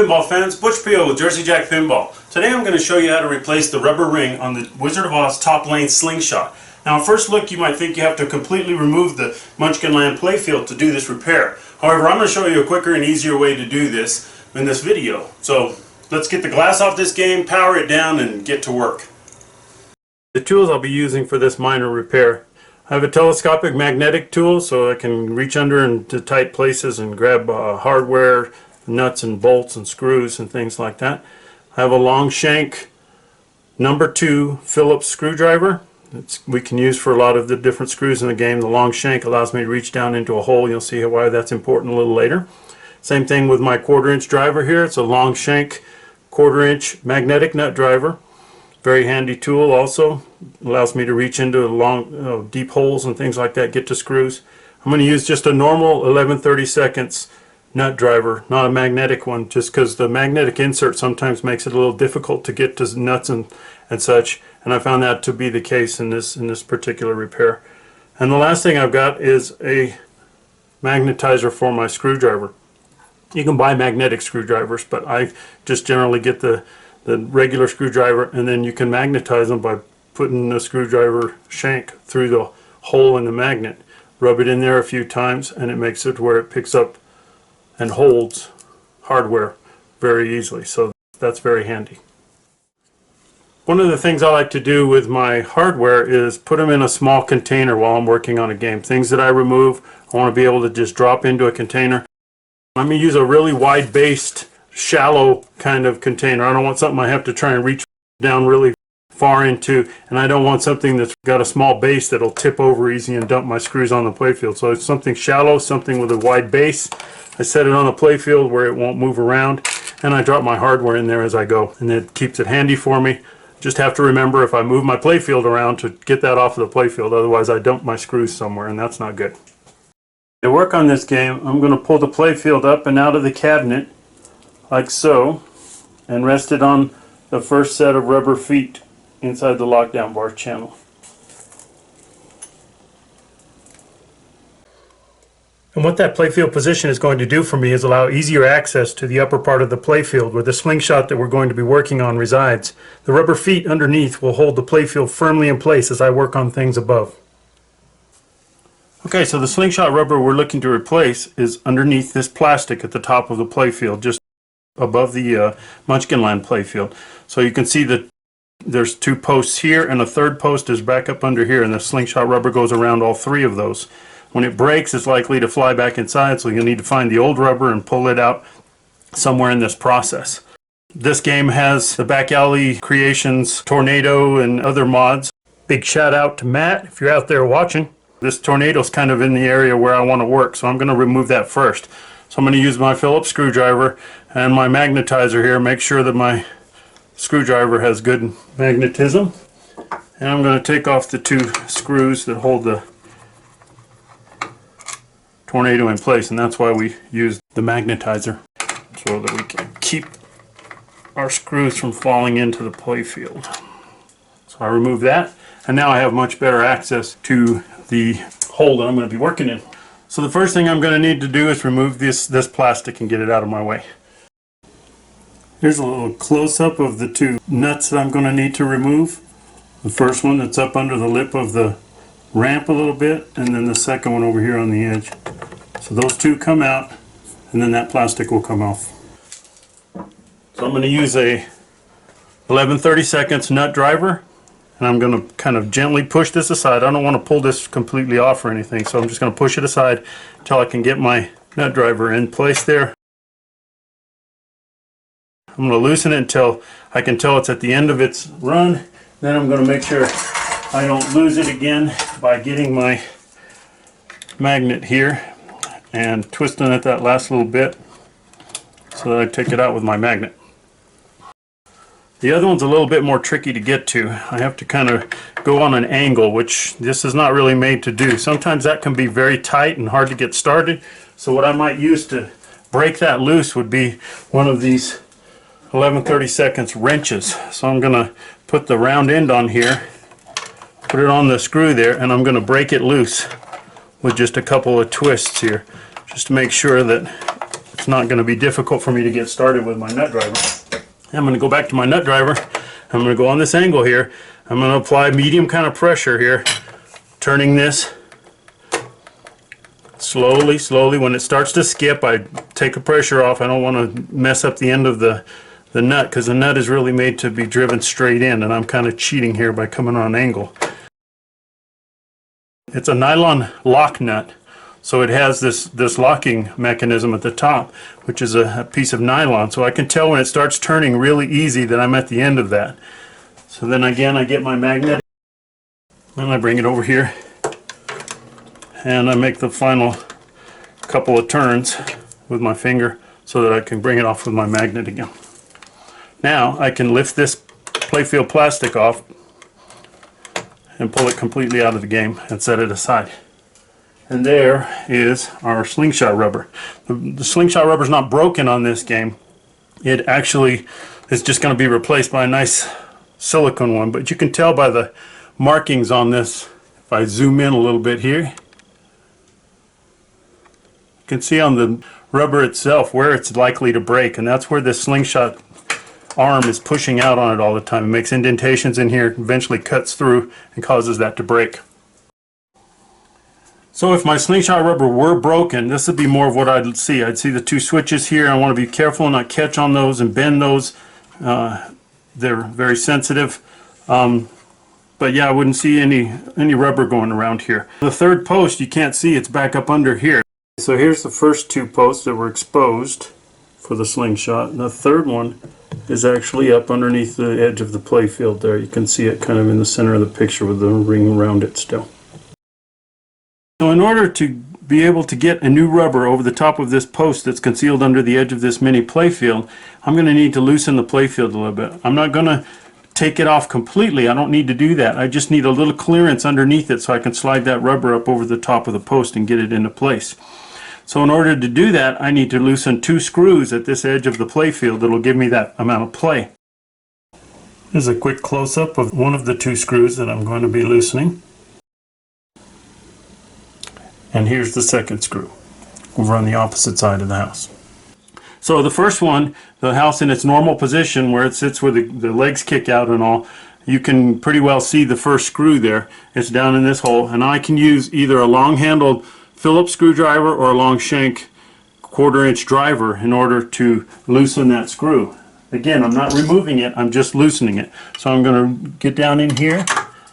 pinball fans, Butch P.O. with Jersey Jack Pinball. Today I'm going to show you how to replace the rubber ring on the Wizard of Oz top lane slingshot. Now at first look you might think you have to completely remove the Munchkinland playfield to do this repair. However, I'm going to show you a quicker and easier way to do this in this video. So let's get the glass off this game, power it down, and get to work. The tools I'll be using for this minor repair. I have a telescopic magnetic tool so I can reach under into tight places and grab hardware, nuts and bolts and screws and things like that. I have a long shank number 2 Phillips screwdriver. We can use for a lot of the different screws in the game. The long shank allows me to reach down into a hole. You'll see why that's important a little later. Same thing with my 1/4 inch driver here. It's a long shank 1/4 inch magnetic nut driver. Very handy tool also. Allows me to reach into long deep holes and things like that, get to screws. I'm going to use just a normal 11/32 nut driver, not a magnetic one, just because the magnetic insert sometimes makes it a little difficult to get to nuts and such, and I found that to be the case in this particular repair. And the last thing I've got is a magnetizer for my screwdriver. You can buy magnetic screwdrivers, but I just generally get the regular screwdriver, and then you can magnetize them by putting the screwdriver shank through the hole in the magnet. Rub it in there a few times and it makes it where it picks up and holds hardware very easily, so that's very handy. One of the things I like to do with my hardware is put them in a small container while I'm working on a game. Things that I remove, I want to be able to just drop into a container. I'm going to use a really wide based, shallow kind of container. I don't want something I have to try and reach down really far into, and I don't want something that's got a small base that'll tip over easy and dump my screws on the playfield. So it's something shallow, something with a wide base. I set it on the playfield where it won't move around, and I drop my hardware in there as I go, and it keeps it handy for me. Just have to remember if I move my playfield around to get that off of the playfield, otherwise I dump my screws somewhere, and that's not good. To work on this game, I'm going to pull the playfield up and out of the cabinet like so, and rest it on the first set of rubber feet inside the lockdown bar channel. And what that playfield position is going to do for me is allow easier access to the upper part of the playfield where the slingshot that we're going to be working on resides. The rubber feet underneath will hold the playfield firmly in place as I work on things above. Okay, so the slingshot rubber we're looking to replace is underneath this plastic at the top of the playfield, just above the Munchkinland playfield. So you can see that there's 2 posts here, and a 3rd post is back up under here, and the slingshot rubber goes around all 3 of those. When it breaks, it's likely to fly back inside, so you'll need to find the old rubber and pull it out somewhere in this process. This game has the Back Alley Creations Tornado and other mods. Big shout out to Matt if you're out there watching. This tornado's kind of in the area where I want to work, so I'm going to remove that first. So I'm going to use my Phillips screwdriver and my magnetizer here, make sure that my screwdriver has good magnetism. And I'm going to take off the 2 screws that hold the tornado in place, and that's why we use the magnetizer, so that we can keep our screws from falling into the playfield. So I remove that, and now I have much better access to the hole that I'm going to be working in. So the first thing I'm going to need to do is remove this plastic and get it out of my way. Here's a little close-up of the 2 nuts that I'm going to need to remove. The first one that's up under the lip of the ramp a little bit, and then the second one over here on the edge. So those 2 come out, and then that plastic will come off. So I'm going to use a 11/32 nut driver, and I'm going to kind of gently push this aside. I don't want to pull this completely off or anything, so I'm just going to push it aside until I can get my nut driver in place there. I'm going to loosen it until I can tell it's at the end of its run. Then I'm going to make sure I don't lose it again by getting my magnet here and twisting it that last little bit so that I take it out with my magnet. The other one's a little bit more tricky to get to. I have to kind of go on an angle, which this is not really made to do. Sometimes that can be very tight and hard to get started. So what I might use to break that loose would be one of these 11/32 wrenches. So I'm going to put the round end on here, put it on the screw there, and I'm going to break it loose with just a couple of twists here, just to make sure that it's not going to be difficult for me to get started with my nut driver. I'm going to go back to my nut driver. I'm going to go on this angle here. I'm going to apply medium kind of pressure here, turning this slowly, slowly. When it starts to skip, I take the pressure off. I don't want to mess up the end of the nut, because the nut is really made to be driven straight in, and I'm kind of cheating here by coming on an angle. It's a nylon lock nut, so it has this locking mechanism at the top, which is a piece of nylon, so I can tell when it starts turning really easy that I'm at the end of that. So then again, I get my magnet and I bring it over here and I make the final couple of turns with my finger so that I can bring it off with my magnet again. Now I can lift this playfield plastic off and pull it completely out of the game and set it aside. And there is our slingshot rubber. The slingshot rubber is not broken on this game. It actually is just going to be replaced by a nice silicone one, but you can tell by the markings on this. If I zoom in a little bit here, you can see on the rubber itself where it's likely to break, and that's where this slingshot arm is pushing out on it all the time. It makes indentations in here, eventually cuts through and causes that to break. So if my slingshot rubber were broken, this would be more of what I'd see. I'd see the two switches here. I want to be careful and not catch on those and bend those. They're very sensitive. But yeah, I wouldn't see any rubber going around here. The third post, you can't see, it's back up under here. So here's the first two posts that were exposed for the slingshot. The third one is actually up underneath the edge of the playfield there. You can see it kind of in the center of the picture with the ring around it still. So in order to be able to get a new rubber over the top of this post that's concealed under the edge of this mini playfield, I'm going to need to loosen the playfield a little bit. I'm not going to take it off completely. I don't need to do that. I just need a little clearance underneath it so I can slide that rubber up over the top of the post and get it into place. So in order to do that, I need to loosen two screws at this edge of the playfield that will give me that amount of play. Here's a quick close-up of one of the two screws that I'm going to be loosening. And here's the second screw over on the opposite side of the house. So the first one, the house in its normal position where it sits where the legs kick out and all, you can pretty well see the first screw there. It's down in this hole, and I can use either a long-handled Phillips screwdriver or a long shank 1/4 inch driver in order to loosen that screw. Again, I'm not removing it, I'm just loosening it. So I'm going to get down in here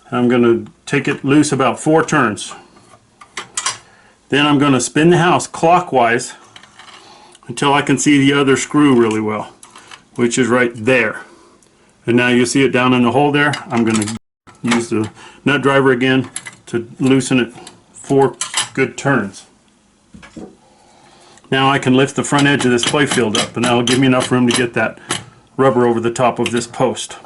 and I'm going to take it loose about 4 turns. Then I'm going to spin the house clockwise until I can see the other screw really well, which is right there. And now you see it down in the hole there. I'm going to use the nut driver again to loosen it 4 good turns. Now I can lift the front edge of this playfield up, and that'll give me enough room to get that rubber over the top of this post.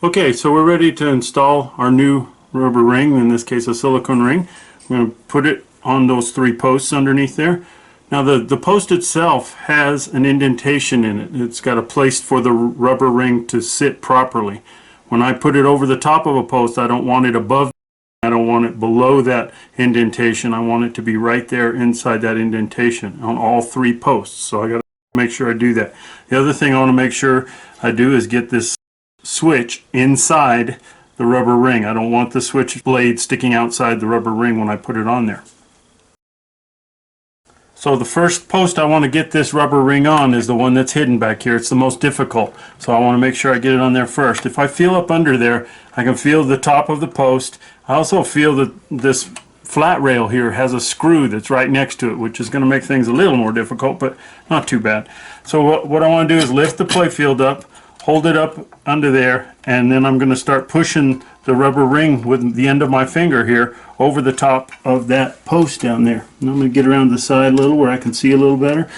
Okay, so we're ready to install our new rubber ring, in this case a silicone ring. I'm going to put it on those 3 posts underneath there. Now the post itself has an indentation in it. It's got a place for the rubber ring to sit properly. When I put it over the top of a post, I don't want it above, I don't want it below that indentation. I want it to be right there inside that indentation on all 3 posts. So I got to make sure I do that. The other thing I want to make sure I do is get this switch inside the rubber ring. I don't want the switch blade sticking outside the rubber ring when I put it on there. So the first post I want to get this rubber ring on is the one that's hidden back here. It's the most difficult, so I want to make sure I get it on there first. If I feel up under there, I can feel the top of the post. I also feel that this flat rail here has a screw that's right next to it, which is going to make things a little more difficult, but not too bad. So what I want to do is lift the playfield up, hold it up under there, and then I'm going to start pushing the rubber ring with the end of my finger here over the top of that post down there. And I'm going to get around the side a little where I can see a little better.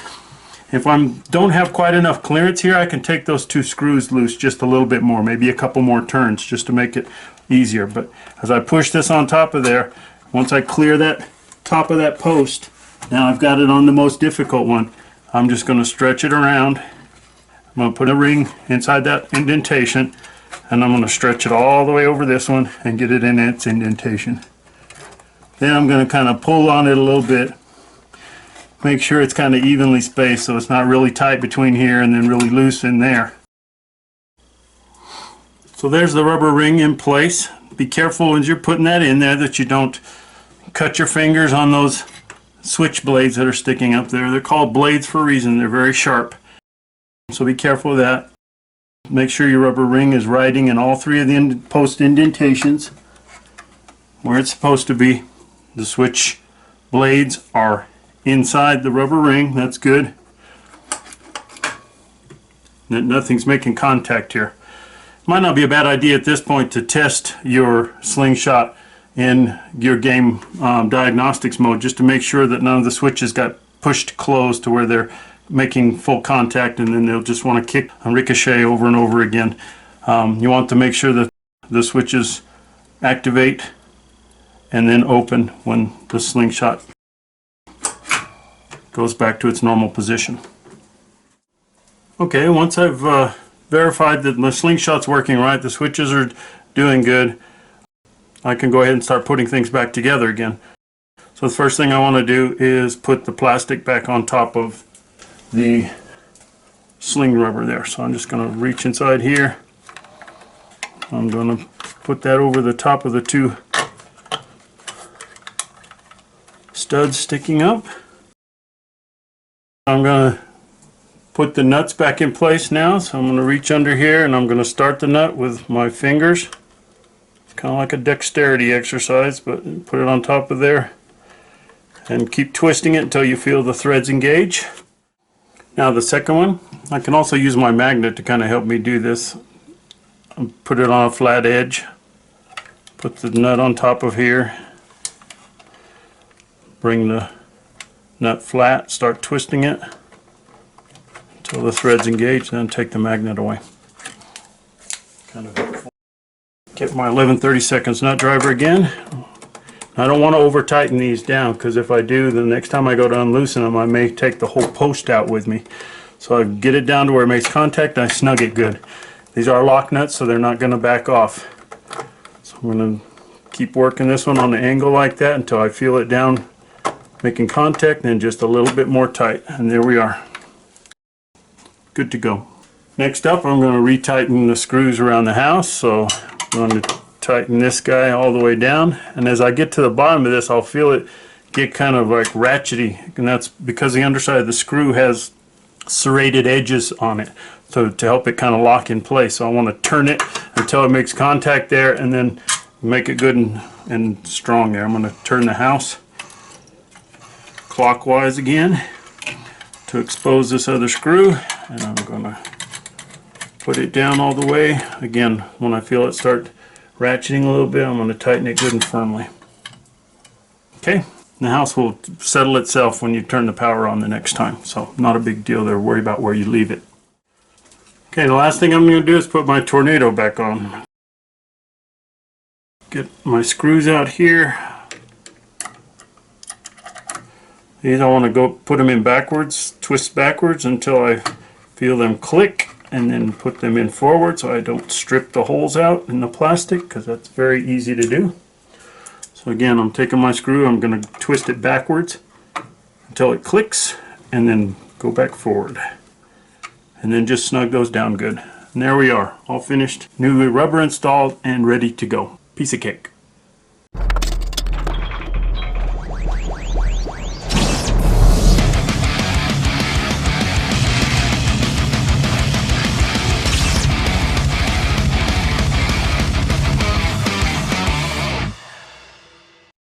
If I don't have quite enough clearance here, I can take those 2 screws loose just a little bit more, maybe a couple more turns just to make it easier. But as I push this on top of there, once I clear that top of that post, now I've got it on the most difficult one. I'm just going to stretch it around. I'm going to put a ring inside that indentation, and I'm going to stretch it all the way over this one and get it in its indentation. Then I'm going to kind of pull on it a little bit. Make sure it's kind of evenly spaced so it's not really tight between here and then really loose in there. So there's the rubber ring in place. Be careful as you're putting that in there that you don't cut your fingers on those switch blades that are sticking up there. They're called blades for a reason. They're very sharp. So be careful of that. Make sure your rubber ring is riding in all three of the post indentations where it's supposed to be. The switch blades are inside the rubber ring. That's good. Nothing's making contact here. Might not be a bad idea at this point to test your slingshot in your game diagnostics mode, just to make sure that none of the switches got pushed closed to where they're making full contact, and then they'll just want to kick and ricochet over and over again. You want to make sure that the switches activate and then open when the slingshot goes back to its normal position. Okay, once I've verified that my slingshot's working right, the switches are doing good, I can go ahead and start putting things back together again. So the first thing I want to do is put the plastic back on top of the sling rubber there. So I'm just going to reach inside here. I'm going to put that over the top of the two studs sticking up. I'm going to put the nuts back in place now, so I'm going to reach under here and I'm going to start the nut with my fingers. It's kind of like a dexterity exercise, but put it on top of there and keep twisting it until you feel the threads engage. Now the second one, I can also use my magnet to kind of help me do this. Put it on a flat edge, put the nut on top of here, bring the nut flat, start twisting it until the threads engage, then take the magnet away. Kind of get my 11/32 nut driver again. I don't want to over tighten these down, because if I do, the next time I go to unloosen them, I may take the whole post out with me. So I get it down to where it makes contact and I snug it good. These are lock nuts, so they're not going to back off. So I'm going to keep working this one on the angle like that until I feel it down making contact, and then just a little bit more tight, and there we are. Good to go. Next up, I'm going to retighten the screws around the house. So I'm going to tighten this guy all the way down, and as I get to the bottom of this, I'll feel it get kind of like ratchety, and that's because the underside of the screw has serrated edges on it, so to help it kind of lock in place. So I want to turn it until it makes contact there, and then make it good and strong there. I'm going to turn the house clockwise again to expose this other screw, and I'm going to put it down all the way. Again, when I feel it start ratcheting a little bit, I'm going to tighten it good and firmly. Okay, the house will settle itself when you turn the power on the next time, so not a big deal there. Worry about where you leave it. Okay, the last thing I'm going to do is put my tornado back on. Get my screws out here. These I want to go put them in backwards, twist backwards until I feel them click, and then put them in forward so I don't strip the holes out in the plastic, because that's very easy to do. So again, I'm taking my screw, I'm going to twist it backwards until it clicks, and then go back forward. And then just snug those down good. And there we are, all finished. New rubber installed and ready to go. Piece of cake.